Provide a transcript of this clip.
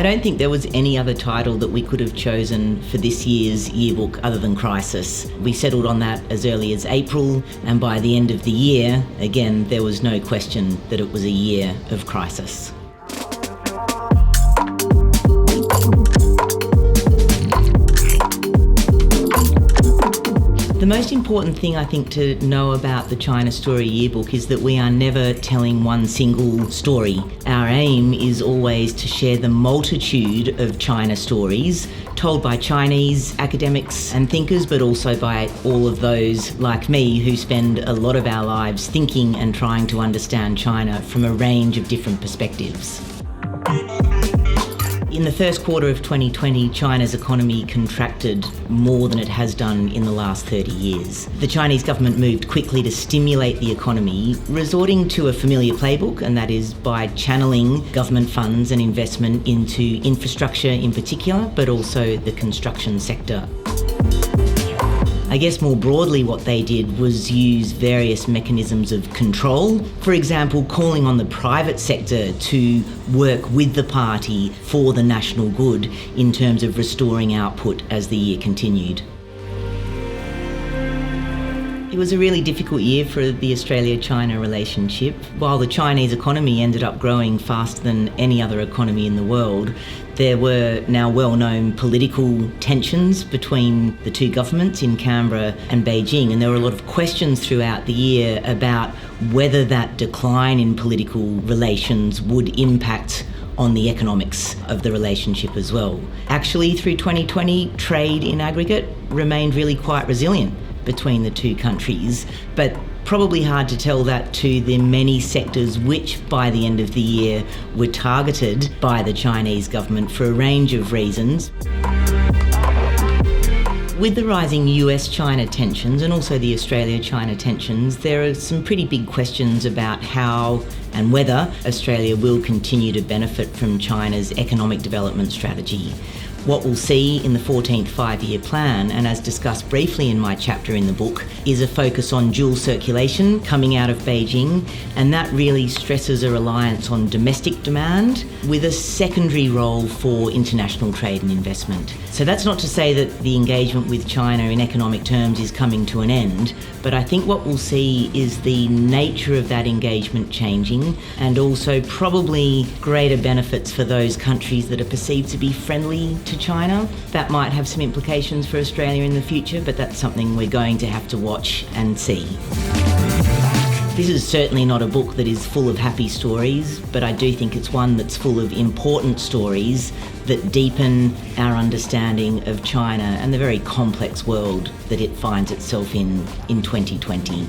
don't think there was any other title that we could have chosen for this year's yearbook other than Crisis. We settled on that as early as April, and by the end of the year, again, there was no question that it was a year of crisis. The most important thing I think to know about the China Story Yearbook is that we are never telling one single story. Our aim is always to share the multitude of China stories told by Chinese academics and thinkers, but also by all of those like me who spend a lot of our lives thinking and trying to understand China from a range of different perspectives. In the first quarter of 2020, China's economy contracted more than it has done in the last 30 years. The Chinese government moved quickly to stimulate the economy, resorting to a familiar playbook, and that is by channeling government funds and investment into infrastructure in particular, but also the construction sector. I guess more broadly what they did was use various mechanisms of control. For example, calling on the private sector to work with the party for the national good in terms of restoring output as the year continued. It was a really difficult year for the Australia-China relationship. While the Chinese economy ended up growing faster than any other economy in the world, there were now well-known political tensions between the two governments in Canberra and Beijing, and there were a lot of questions throughout the year about whether that decline in political relations would impact on the economics of the relationship as well. Actually, through 2020, trade in aggregate remained really quite resilient between the two countries, but probably hard to tell that to the many sectors which by the end of the year were targeted by the Chinese government for a range of reasons. With the rising US-China tensions and also the Australia-China tensions, there are some pretty big questions about how and whether Australia will continue to benefit from China's economic development strategy. What we'll see in the 14th five-year plan, and as discussed briefly in my chapter in the book, is a focus on dual circulation coming out of Beijing, and that really stresses a reliance on domestic demand with a secondary role for international trade and investment. So that's not to say that the engagement with China in economic terms is coming to an end, but I think what we'll see is the nature of that engagement changing, and also probably greater benefits for those countries that are perceived to be friendly to China. That might have some implications for Australia in the future, but that's something we're going to have to watch and see. This is certainly not a book that is full of happy stories, but I do think it's one that's full of important stories that deepen our understanding of China and the very complex world that it finds itself in 2020.